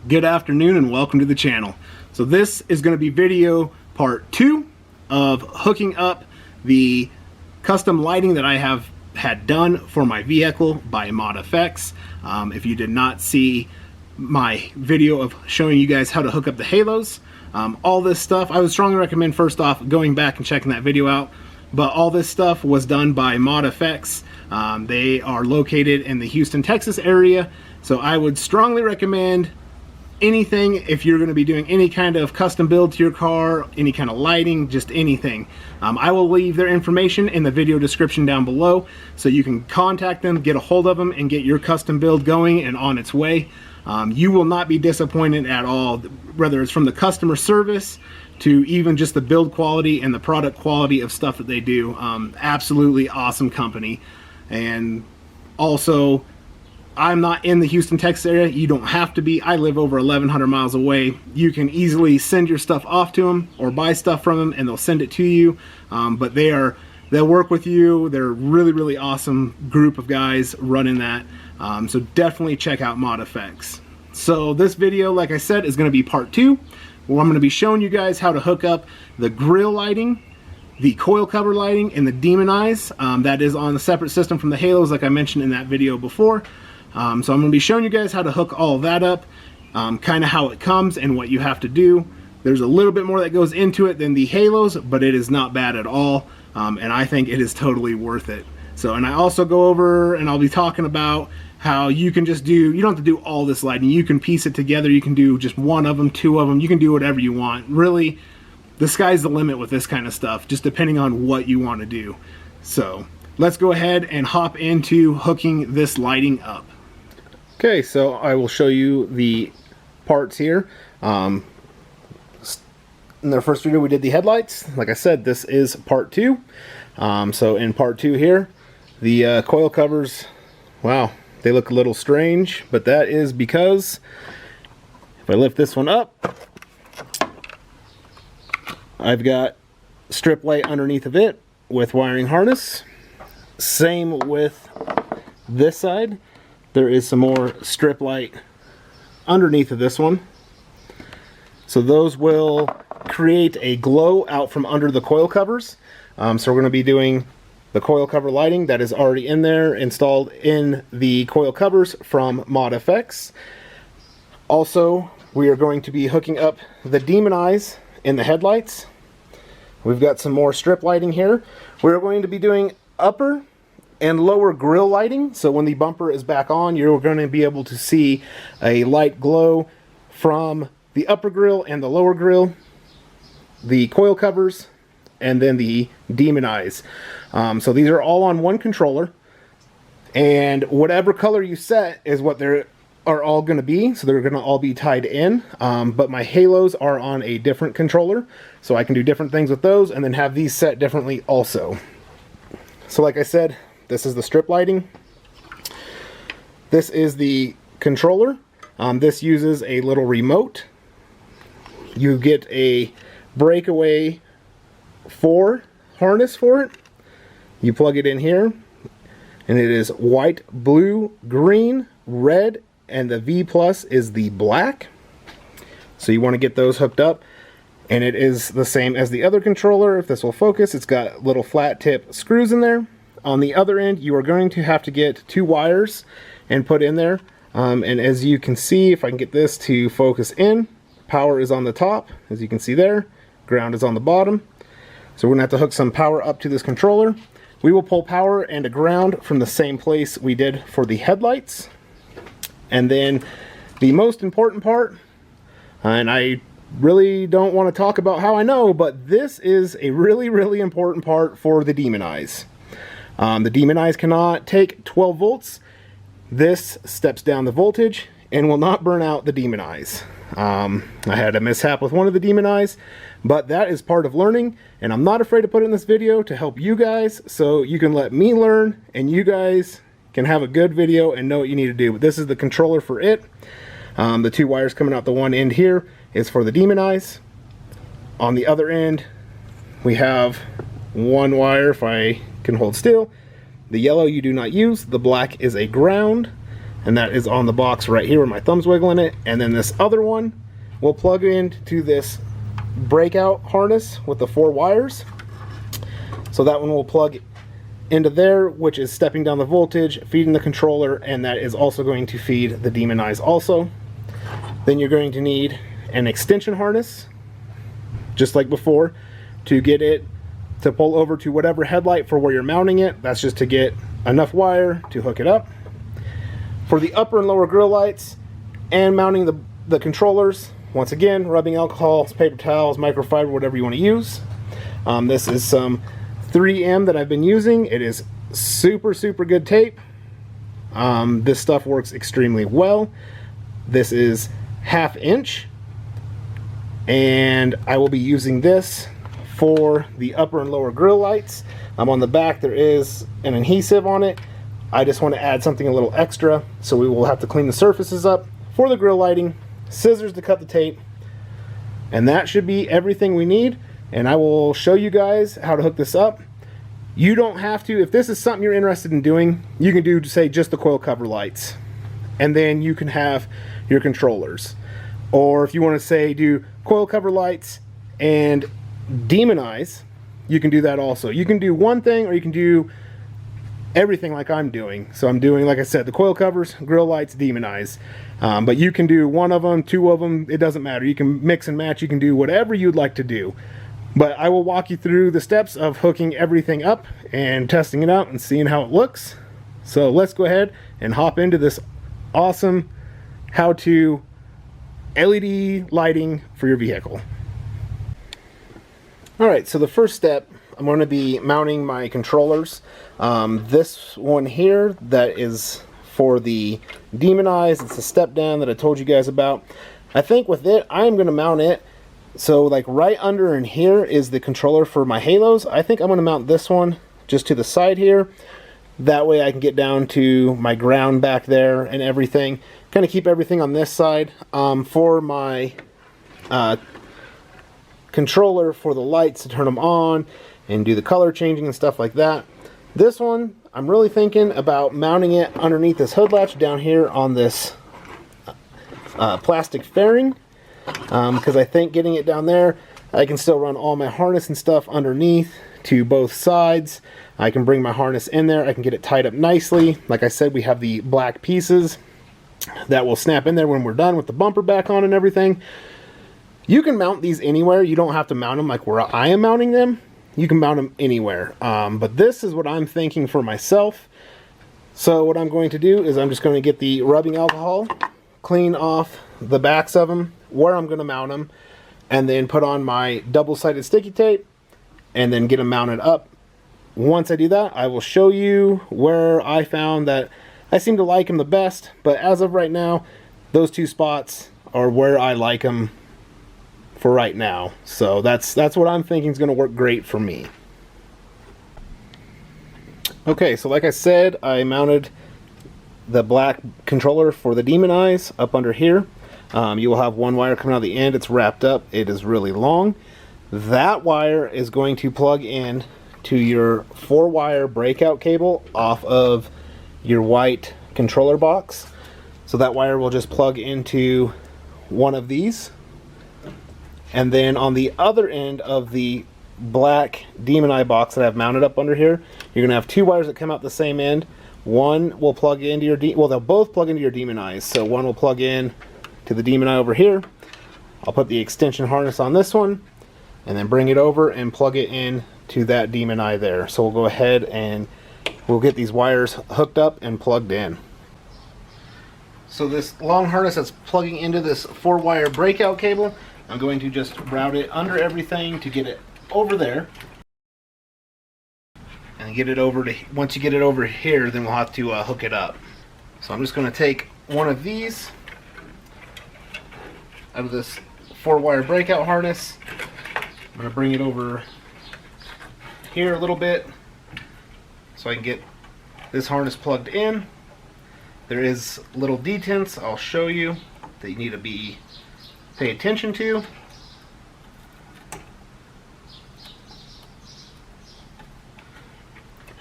Good afternoon and welcome to the channel. So this is going to be video part 2 of hooking up the custom lighting that I have had done for my vehicle by ModFX. If you did not see my video of showing you guys how to hook up the halos, all this stuff, I would strongly recommend first off going back and checking that video out. But all this stuff was done by ModFX. They are located in the Houston, Texas area. So I would strongly recommend anything if you're going to be doing any kind of custom build to your car, any kind of lighting, just anything. I will leave their information in the video description down below so you can contact them, get a hold of them, and get your custom build going and on its way. You will not be disappointed at all, whether it's from the customer service to even just the build quality and the product quality of stuff that they do. Absolutely awesome company. And also, I'm not in the Houston, Texas area. You don't have to be. I live over 1,100 miles away. You can easily send your stuff off to them or buy stuff from them and they'll send it to you. But they'll work with you. They're a really, really awesome group of guys running that. So definitely check out ModFX. So this video, like I said, is going to be part 2, where I'm going to be showing you guys how to hook up the grill lighting, the coil cover lighting, and the demon eyes. That is on a separate system from the halos, like I mentioned in that video before. So I'm going to be showing you guys how to hook all of that up, kind of how it comes and what you have to do. There's a little bit more that goes into it than the halos, but it is not bad at all, and I think it is totally worth it. So, and I also go over and I'll be talking about how you can just do, you don't have to do all this lighting. You can piece it together. You can do just one of them, 2 of them. You can do whatever you want. Really, the sky's the limit with this kind of stuff, just depending on what you want to do. So let's go ahead and hop into hooking this lighting up. Okay, so I will show you the parts here. In the first video we did the headlights. Like I said, this is part 2. So in part 2 here, the coil covers, wow, they look a little strange, but that is because if I lift this one up, I've got strip light underneath of it with wiring harness. Same with this side. There is some more strip light underneath of this one. So those will create a glow out from under the coil covers. So we're going to be doing the coil cover lighting that is already in there, installed in the coil covers from ModFX. Also, we are going to be hooking up the demon eyes in the headlights. We've got some more strip lighting here. We're going to be doing upper and lower grill lighting, so when the bumper is back on, you're going to be able to see a light glow from the upper grill and the lower grill, the coil covers, and then the demon eyes. So these are all on one controller, and whatever color you set is what they are all going to be, so they're going to all be tied in. But my halos are on a different controller, so I can do different things with those and then have these set differently also. So like I said, this is the strip lighting. This is the controller. This uses a little remote. You get a breakaway 4 harness for it. You plug it in here, and it is white, blue, green, red, and the V plus is the black. So you want to get those hooked up, and it is the same as the other controller. If this will focus, it's got little flat tip screws in there. On the other end, you are going to have to get 2 wires and put in there. And as you can see, if I can get this to focus in, power is on the top, as you can see there. Ground is on the bottom. So we're going to have to hook some power up to this controller. We will pull power and a ground from the same place we did for the headlights. And then the most important part, and I really don't want to talk about how I know, but this is a really, really important part for the demon eyes. The demon eyes cannot take 12 volts. This steps down the voltage and will not burn out the demon eyes. I had a mishap with one of the demon eyes, but that is part of learning, and I'm not afraid to put it in this video to help you guys, so you can let me learn and you guys can have a good video and know what you need to do. But this is the controller for it. The 2 wires coming out the one end here is for the demon eyes. On the other end, we have 1 wire, if I can hold still. The yellow you do not use. The black is a ground. and that is on the box right here where my thumb's wiggling it. And then this other one will plug into this breakout harness with the 4 wires. So that one will plug into there, which is stepping down the voltage, feeding the controller, and that is also going to feed the Demon Eyes also. Then you're going to need an extension harness, just like before, to get it to pull over to whatever headlight for where you're mounting it. That's just to get enough wire to hook it up. For the upper and lower grill lights and mounting the controllers, once again, rubbing alcohol, paper towels, microfiber, whatever you want to use. This is some 3M that I've been using. It is super good tape. This stuff works extremely well. This is 1/2 inch, and I will be using this for the upper and lower grill lights. On the back there is an adhesive on it. I just want to add something a little extra, so we will have to clean the surfaces up for the grill lighting, scissors to cut the tape, and that should be everything we need. And I will show you guys how to hook this up. You don't have to, if this is something you're interested in doing, you can do, say, just the coil cover lights, and then you can have your controllers. Or if you want to, say, do coil cover lights and Demon Eyes, you can do that also. You can do one thing, or you can do everything like I'm doing. So I'm doing, like I said, the coil covers, grill lights, Demon Eyes. But you can do one of them, 2 of them, it doesn't matter. You can mix and match, you can do whatever you'd like to do. But I will walk you through the steps of hooking everything up and testing it out and seeing how it looks. So let's go ahead and hop into this awesome how-to LED lighting for your vehicle. Alright, so the first step, I'm going to be mounting my controllers. This one here, that is for the Demon Eyes. It's a step down that I told you guys about. I think with it, I'm going to mount it so like right under in here is the controller for my halos. I think I'm going to mount this one just to the side here. That way I can get down to my ground back there and everything. Kind of keep everything on this side. For my controller for the lights to turn them on and do the color changing and stuff like that. This one, I'm really thinking about mounting it underneath this hood latch down here on this plastic fairing. Because I think getting it down there, I can still run all my harness and stuff underneath to both sides. I can bring my harness in there, I can get it tied up nicely. Like I said, we have the black pieces that will snap in there when we're done with the bumper back on and everything. You can mount these anywhere. You don't have to mount them like where I am mounting them. You can mount them anywhere. But this is what I'm thinking for myself. So what I'm going to do is I'm just going to get the rubbing alcohol, clean off the backs of them, where I'm going to mount them, and then put on my double-sided sticky tape, and then get them mounted up. Once I do that, I will show you where I found that I seem to like them the best, but as of right now, those 2 spots are where I like them for right now. So that's what I'm thinking is going to work great for me. Okay, so like I said, I mounted the black controller for the Demon Eyes up under here. You will have one wire coming out the end. It's wrapped up. It is really long. That wire is going to plug in to your 4-wire breakout cable off of your white controller box. So that wire will just plug into one of these. And then on the other end of the black Demon Eye box that I've mounted up under here, you're going to have 2 wires that come out the same end. One will plug into your, well, they'll both plug into your Demon Eyes. So one will plug in to the Demon Eye over here. I'll put the extension harness on this one, and then bring it over and plug it in to that Demon Eye there. So we'll go ahead and we'll get these wires hooked up and plugged in. So this long harness that's plugging into this 4-wire breakout cable, I'm going to just route it under everything to get it over there. And get it over to, once you get it over here, then we'll have to hook it up. So I'm just going to take one of these out of this 4-wire breakout harness. I'm going to bring it over here a little bit so I can get this harness plugged in. There is little detents I'll show you that you need to pay attention to.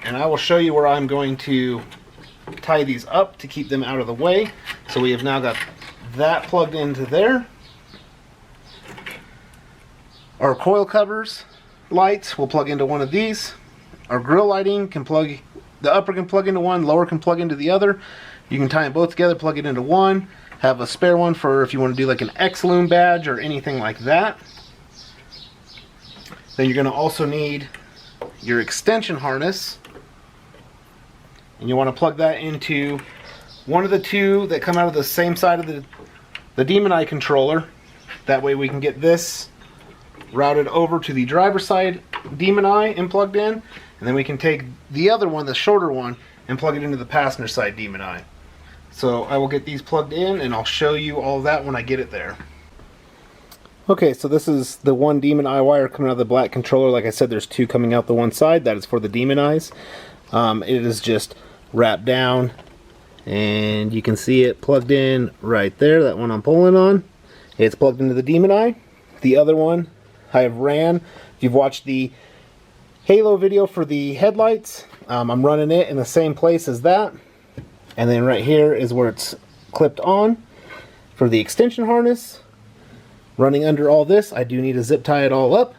And I will show you where I'm going to tie these up to keep them out of the way. So we have now got that plugged into there. Our coil covers lights will plug into one of these. Our grill lighting can plug, the upper can plug into one, lower can plug into the other. You can tie them both together, plug it into one, have a spare one for if you want to do like an X-Loom badge or anything like that. Then you're going to also need your extension harness, and you want to plug that into one of the two that come out of the same side of the Demon Eye controller. That way we can get this routed over to the driver's side Demon Eye and plugged in, and then we can take the other one, the shorter one, and plug it into the passenger side Demon Eye. So I will get these plugged in and I'll show you all of that when I get it there. Okay, so this is the one Demon Eye wire coming out of the black controller. Like I said, there's two coming out the one side. That is for the Demon Eyes. It is just wrapped down, and you can see it plugged in right there. That one I'm pulling on, it's plugged into the Demon Eye. The other one I have ran. If you've watched the Halo video for the headlights, I'm running it in the same place as that. And then right here is where it's clipped on for the extension harness. Running under all this, I do need to zip tie it all up,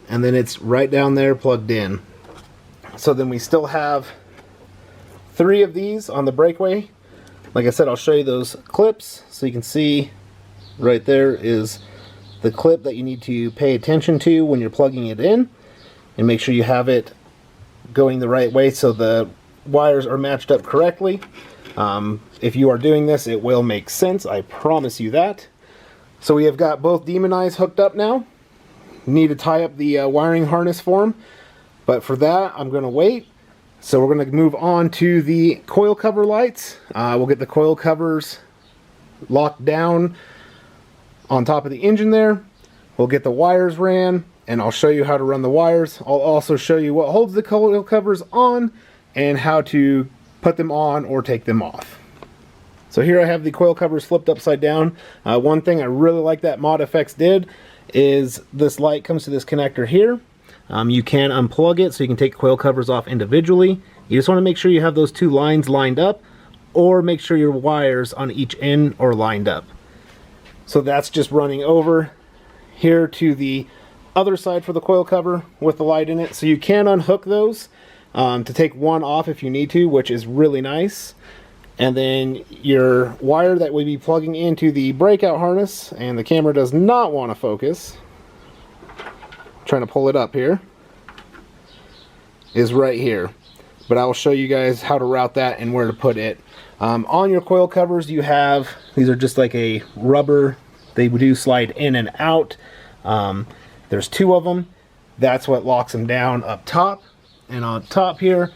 and then it's right down there plugged in. So then we still have 3 of these on the breakaway. Like I said, I'll show you those clips so you can see right there is the clip that you need to pay attention to when you're plugging it in, and make sure you have it going the right way so the wires are matched up correctly. If you are doing this, it will make sense, I promise you that. So we have got both Demon Eyes hooked up now. Need to tie up the wiring harness for them, but for that I'm going to wait. So we're going to move on to the coil cover lights. We'll get the coil covers locked down on top of the engine there. We'll get the wires ran, and I'll show you how to run the wires. I'll also show you what holds the coil covers on and how to put them on or take them off. So here I have the coil covers flipped upside down. One thing I really like that ModFX did is this light comes to this connector here. You can unplug it so you can take coil covers off individually. You just want to make sure you have those 2 lines lined up, or make sure your wires on each end are lined up. So that's just running over here to the other side for the coil cover with the light in it. So you can unhook those to take one off if you need to, which is really nice. And then your wire that would be plugging into the breakout harness, and the camera does not want to focus, trying to pull it up here, is right here. But I will show you guys how to route that and where to put it. On your coil covers you have, these are just like a rubber, they do slide in and out. There's 2 of them. That's what locks them down up top. And on top here,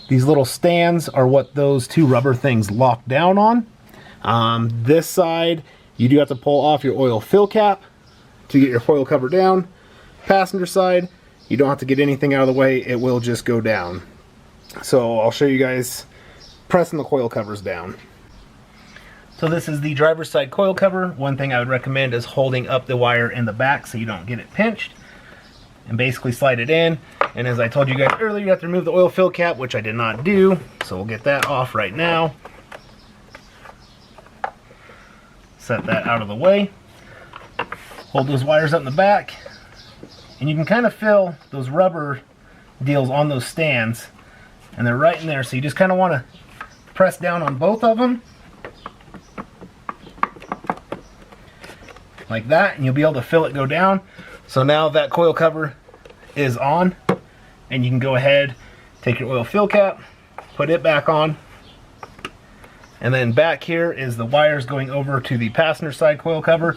these little stands are what those 2 rubber things lock down on. This side, you do have to pull off your oil fill cap to get your coil cover down. Passenger side, you don't have to get anything out of the way, it will just go down. So I'll show you guys pressing the coil covers down. So this is the driver's side coil cover. One thing I would recommend is holding up the wire in the back so you don't get it pinched, and basically slide it in. And as I told you guys earlier, you have to remove the oil fill cap, which I did not do, so we'll get that off right now. Set that out of the way. Hold those wires up in the back, and you can kind of feel those rubber deals on those stands, and they're right in there, so you just kind of want to press down on both of them like that, and you'll be able to feel it go down. So now that coil cover is on, and you can go ahead, take your oil fill cap, put it back on, and then back here is the wires going over to the passenger side coil cover.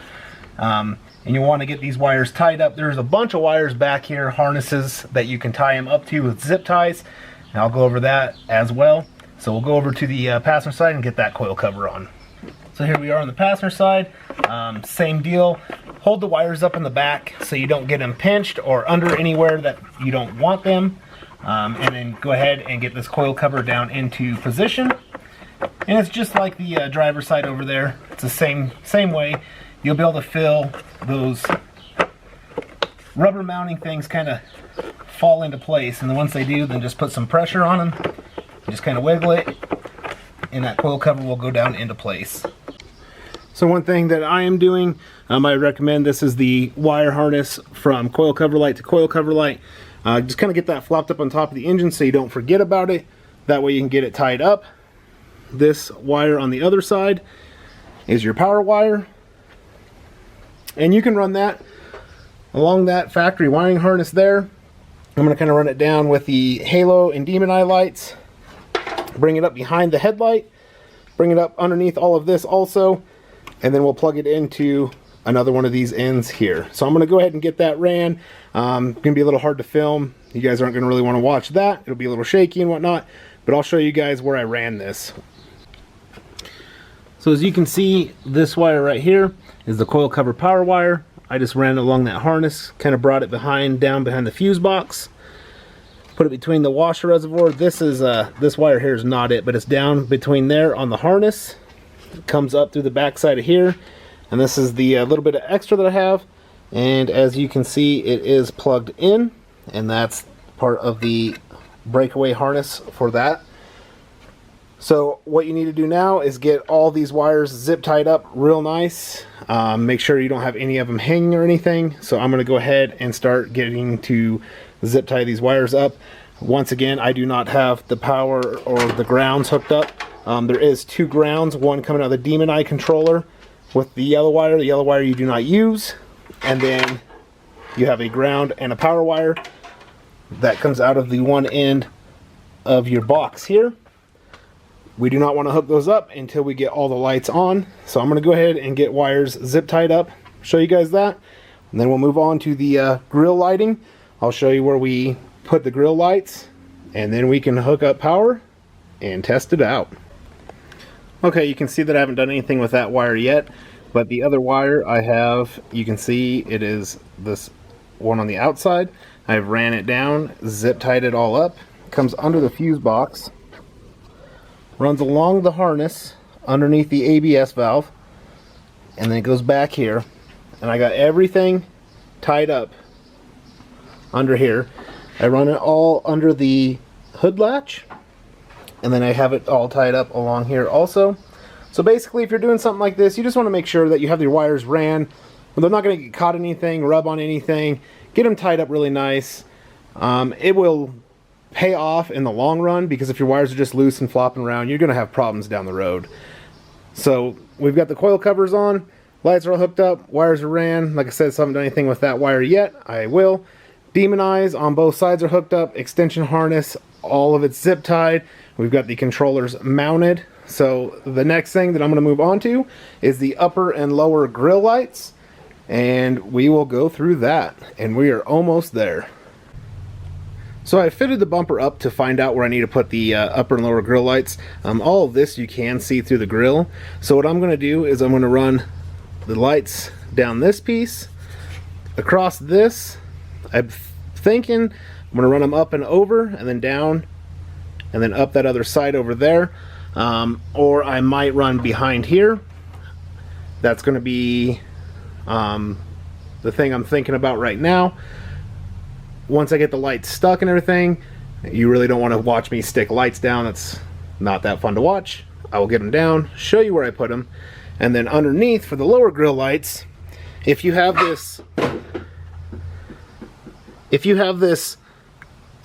And you want to get these wires tied up. There's a bunch of wires back here, harnesses that you can tie them up to with zip ties, and I'll go over that as well. So we'll go over to the passenger side and get that coil cover on. So here we are on the passenger side. Same deal. Hold the wires up in the back so you don't get them pinched or under anywhere that you don't want them. And then go ahead and get this coil cover down into position. And it's just like the driver's side over there. It's the same way. You'll be able to feel those rubber mounting things kind of fall into place. And then once they do, then just put some pressure on them Just kind of wiggle it, and that coil cover will go down into place. So one thing that I am doing, I recommend, this is the wire harness from coil cover light to coil cover light. Just kind of get that flopped up on top of the engine so you don't forget about it. That way you can get it tied up. This wire on the other side is your power wire. And you can run that along that factory wiring harness there. I'm going to kind of run it down with the halo and demon eye lights. Bring it up behind the headlight. Bring it up underneath all of this also. And then we'll plug it into another one of these ends here. So I'm going to go ahead and get that ran. It's going to be a little hard to film. You guys aren't going to really want to watch that. It'll be a little shaky and whatnot. But I'll show you guys where I ran this. So as you can see, this wire right here is the coil cover power wire. I just ran it along that harness, kind of brought it down behind the fuse box. Put it between the washer reservoir. This wire here is not it, but it's down between there on the harness. It comes up through the back side of here. And this is the little bit of extra that I have. And as you can see, it is plugged in. And that's part of the breakaway harness for that. So what you need to do now is get all these wires zip tied up real nice. Make sure you don't have any of them hanging or anything. So I'm going to go ahead and start getting to zip tie these wires up. Once again, I do not have the power or the grounds hooked up. There is two grounds, one coming out of the demon eye controller with the yellow wire. The yellow wire you do not use. And then you have a ground and a power wire that comes out of the one end of your box here. We do not want to hook those up until we get all the lights on. So I'm going to go ahead and get wires zip tied up, show you guys that. And then we'll move on to the grill lighting. I'll show you where we put the grill lights, and then we can hook up power and test it out. Okay, you can see that I haven't done anything with that wire yet, but the other wire I have, you can see it is this one on the outside. I've ran it down, zip tied it all up, comes under the fuse box, runs along the harness underneath the ABS valve, and then it goes back here. And I got everything tied up under here. I run it all under the hood latch, and then I have it all tied up along here also. So basically, if you're doing something like this, you just want to make sure that you have your wires ran. They're not going to get caught in anything, rub on anything. Get them tied up really nice. It will pay off in the long run, because if your wires are just loose and flopping around, you're going to have problems down the road. So we've got the coil covers on, lights are all hooked up, wires are ran. Like I said, I haven't done anything with that wire yet. I will. Demon eyes on both sides are hooked up, extension harness, all of it's zip tied. We've got the controllers mounted. So the next thing that I'm going to move on to is the upper and lower grill lights, and we will go through that, and we are almost there. So I fitted the bumper up to find out where I need to put the upper and lower grill lights. All of this you can see through the grill. So what I'm going to do is I'm going to run the lights down this piece, across this. I'm thinking I'm going to run them up and over, and then down, and then up that other side over there. Or I might run behind here. That's going to be the thing I'm thinking about right now. Once I get the lights stuck and everything, you really don't want to watch me stick lights down. That's not that fun to watch. I will get them down, show you where I put them, and then underneath for the lower grill lights, if you have this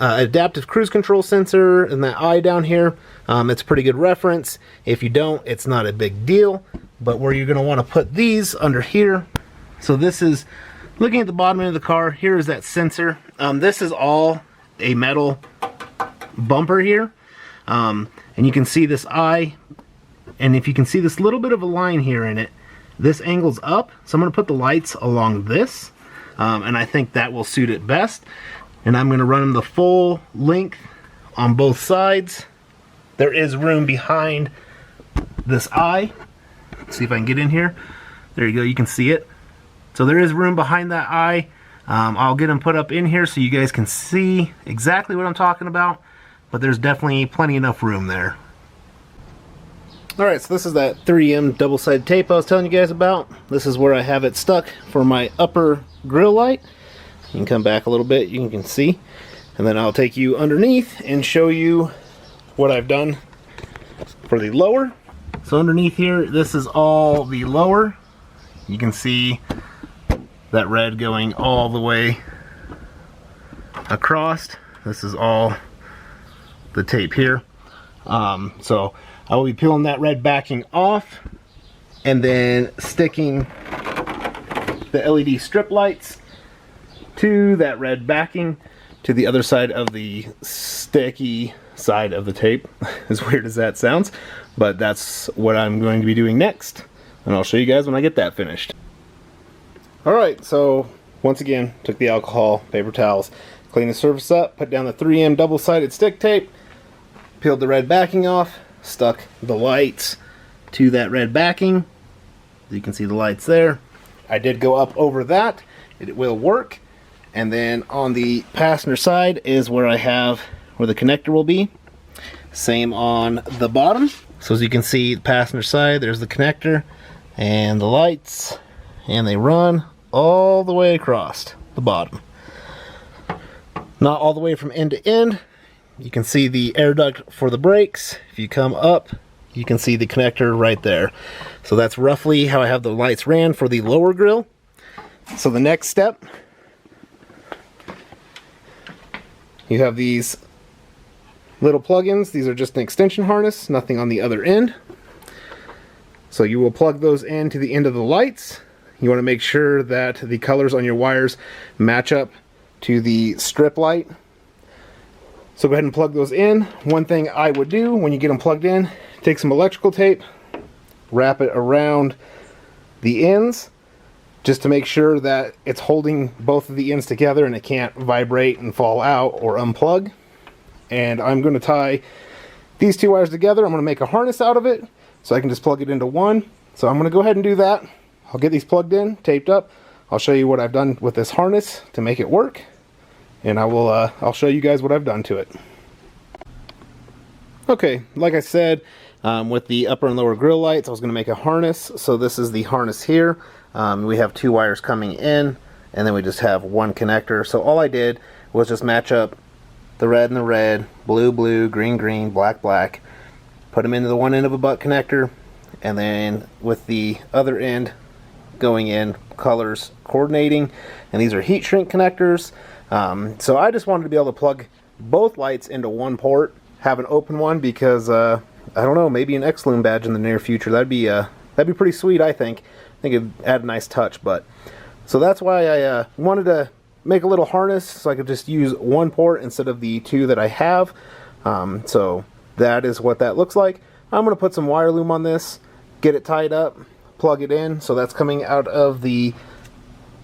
adaptive cruise control sensor and that eye down here, it's a pretty good reference. If you don't, it's not a big deal. But where you're going to want to put these under here. So this is looking at the bottom end of the car. Here is that sensor. This is all a metal bumper here. And you can see this eye. And if you can see this little bit of a line here in it, this angle's up. So I'm going to put the lights along this. And I think that will suit it best. And I'm going to run them the full length on both sides. There is room behind this eye. Let's see if I can get in here. There you go, you can see it. So there is room behind that eye. I'll get them put up in here so you guys can see exactly what I'm talking about. But there's definitely plenty enough room there. Alright, so this is that 3M double-sided tape I was telling you guys about. This is where I have it stuck for my upper grill light. You can come back a little bit, you can see. And then I'll take you underneath and show you what I've done for the lower. So underneath here, this is all the lower. You can see that red going all the way across. This is all the tape here. So I will be peeling that red backing off and then sticking the LED strip lights to that red backing to the other side of the sticky side of the tape. As weird as that sounds, but that's what I'm going to be doing next, and I'll show you guys when I get that finished. Alright, so once again, took the alcohol, paper towels, cleaned the surface up, put down the 3M double-sided stick tape, peeled the red backing off, stuck the lights to that red backing. You can see the lights there. I did go up over that. It will work. And then on the passenger side is where I have where the connector will be. Same on the bottom. So as you can see, the passenger side, there's the connector and the lights, and they run all the way across the bottom. Not all the way from end to end. You can see the air duct for the brakes. If you come up, you can see the connector right there. So that's roughly how I have the lights ran for the lower grill. So the next step, you have these little plug-ins. These are just an extension harness, nothing on the other end. So you will plug those into the end of the lights. You want to make sure that the colors on your wires match up to the strip light. So go ahead and plug those in. One thing I would do when you get them plugged in, take some electrical tape, wrap it around the ends, just to make sure that it's holding both of the ends together and it can't vibrate and fall out or unplug. And I'm going to tie these two wires together. I'm going to make a harness out of it so I can just plug it into one. So I'm going to go ahead and do that. I'll get these plugged in, taped up. I'll show you what I've done with this harness to make it work. And I'll show you guys what I've done to it. Okay, like I said, with the upper and lower grill lights, I was going to make a harness. So this is the harness here. We have two wires coming in, and then we just have one connector. So all I did was just match up the red and the red, blue, blue, green, green, black, black, put them into the one end of a butt connector, and then with the other end going in, colors coordinating, and these are heat shrink connectors. So I just wanted to be able to plug both lights into one port, have an open one, because I don't know, maybe an X-Loom badge in the near future. That'd be pretty sweet, I think. I think it'd add a nice touch. But so that's why I wanted to make a little harness so I could just use one port instead of the two that I have. So that is what that looks like. I'm going to put some wire loom on this, get it tied up, plug it in. So that's coming out of the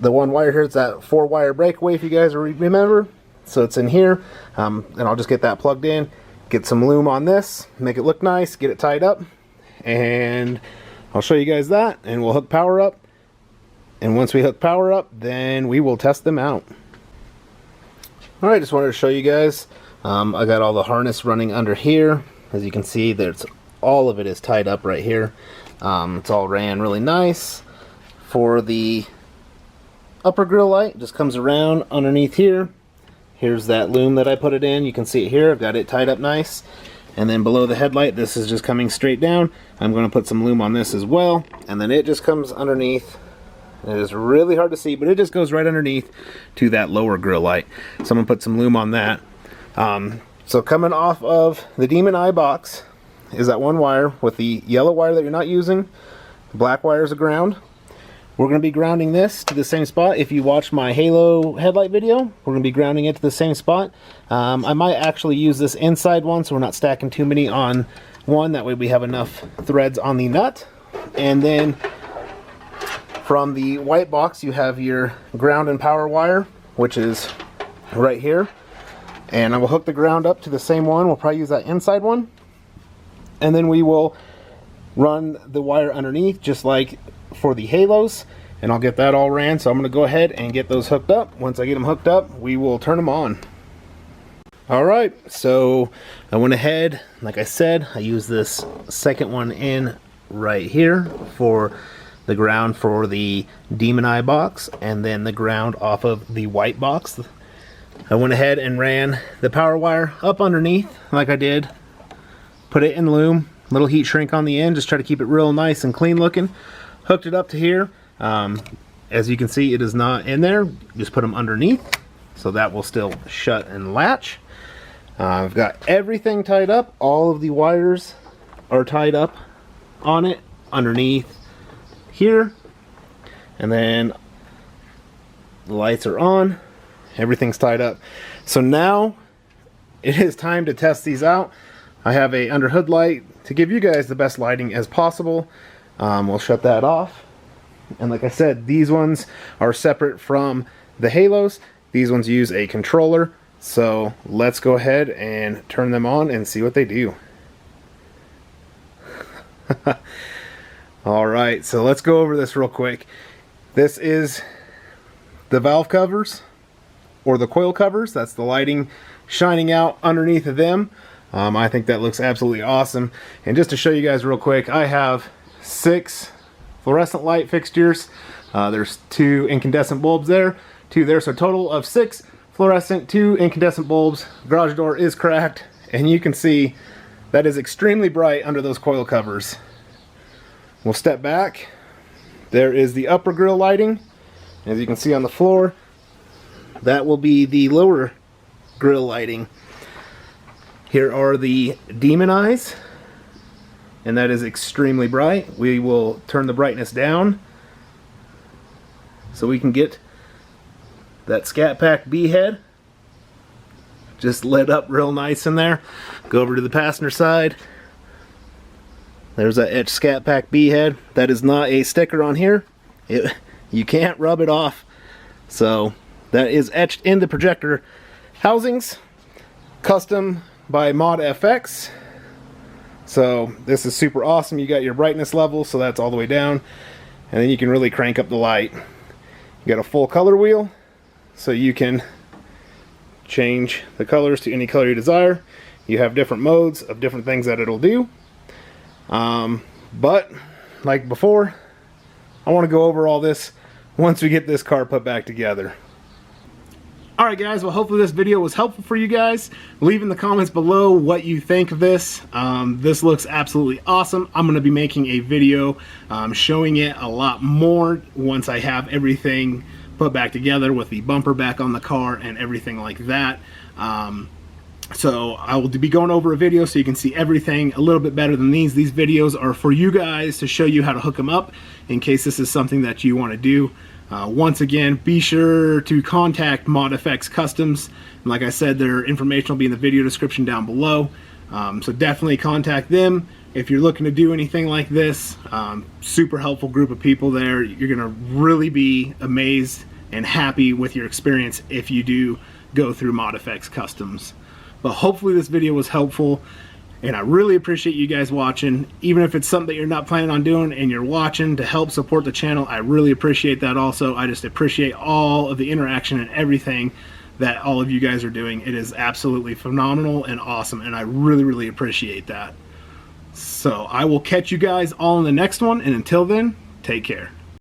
one wire here. It's that 4-wire breakaway, if you guys remember. So it's in here, and I'll just get that plugged in, get some loom on this, make it look nice, get it tied up, and I'll show you guys that, and we'll hook power up. And once we hook power up, then we will test them out. Alright, just wanted to show you guys. I got all the harness running under here. As you can see, all of it is tied up right here. It's all ran really nice. For the upper grill light, just comes around underneath here. Here's that loom that I put it in. You can see it here. I've got it tied up nice. And then below the headlight, this is just coming straight down. I'm going to put some loom on this as well. And then it just comes underneath. It is really hard to see, but it just goes right underneath to that lower grill light. So I'm going to put some loom on that. So coming off of the Demon Eye box is that one wire with the yellow wire that you're not using. The black wire is a ground. We're going to be grounding this to the same spot. If you watch my Halo headlight video, we're going to be grounding it to the same spot. I might actually use this inside one so we're not stacking too many on one. That way we have enough threads on the nut. And then from the white box, you have your ground and power wire, which is right here. And I will hook the ground up to the same one. We'll probably use that inside one. And then we will run the wire underneath, just like for the Halos. And I'll get that all ran. So I'm going to go ahead and get those hooked up. Once I get them hooked up, we will turn them on. Alright, so I went ahead, like I said, I used this second one in right here for the ground for the Demon Eye box, and then the ground off of the white box. I went ahead and ran the power wire up underneath like I did put it in loom, little heat shrink on the end, just try to keep it real nice and clean looking. Hooked it up to here. As you can see, it is not in there. Just put them underneath, so that will still shut and latch. I've got everything tied up. All of the wires are tied up on it underneath here, and then the lights are on. Everything's tied up. So now it is time to test these out. I have a under hood light to give you guys the best lighting as possible. We'll shut that off. And like I said, these ones are separate from the halos. These ones use a controller. So let's go ahead and turn them on and see what they do. Alright, so let's go over this real quick. This is the valve covers, or the coil covers. That's the lighting shining out underneath of them. I think that looks absolutely awesome. And just to show you guys real quick, I have 6 fluorescent light fixtures. There's 2 incandescent bulbs there, 2 there, so a total of 6 fluorescent, 2 incandescent bulbs. Garage door is cracked, and you can see that is extremely bright under those coil covers. We'll step back. There is the upper grill lighting. As you can see on the floor, that will be the lower grill lighting. Here are the demon eyes, and that is extremely bright. We will turn the brightness down so we can get that Scat Pack B head just lit up real nice in there. Go over to the passenger side. There's that etched Scat Pack B head. That is not a sticker on here. You can't rub it off. So that is etched in the projector housings. Custom by ModFX. So this is super awesome. You got your brightness level, so that's all the way down. And then you can really crank up the light. You got a full color wheel, so you can change the colors to any color you desire. You have different modes of different things that it'll do. But like before, I want to go over all this once we get this car put back together. Alright guys, well hopefully this video was helpful for you guys. Leave in the comments below what you think of this. This looks absolutely awesome. I'm going to be making a video showing it a lot more once I have everything put back together with the bumper back on the car and everything like that. So I will be going over a video so you can see everything a little bit better than these. These videos are for you guys to show you how to hook them up in case this is something that you want to do. Once again, be sure to contact ModFX Customs. And like I said, their information will be in the video description down below. So definitely contact them if you're looking to do anything like this. Super helpful group of people there. You're going to really be amazed and happy with your experience if you do go through ModFX Customs. But hopefully this video was helpful, and I really appreciate you guys watching. Even if it's something that you're not planning on doing and you're watching to help support the channel, I really appreciate that also. I just appreciate all of the interaction and everything that all of you guys are doing. It is absolutely phenomenal and awesome, and I really, really appreciate that. So I will catch you guys all in the next one, and until then, take care.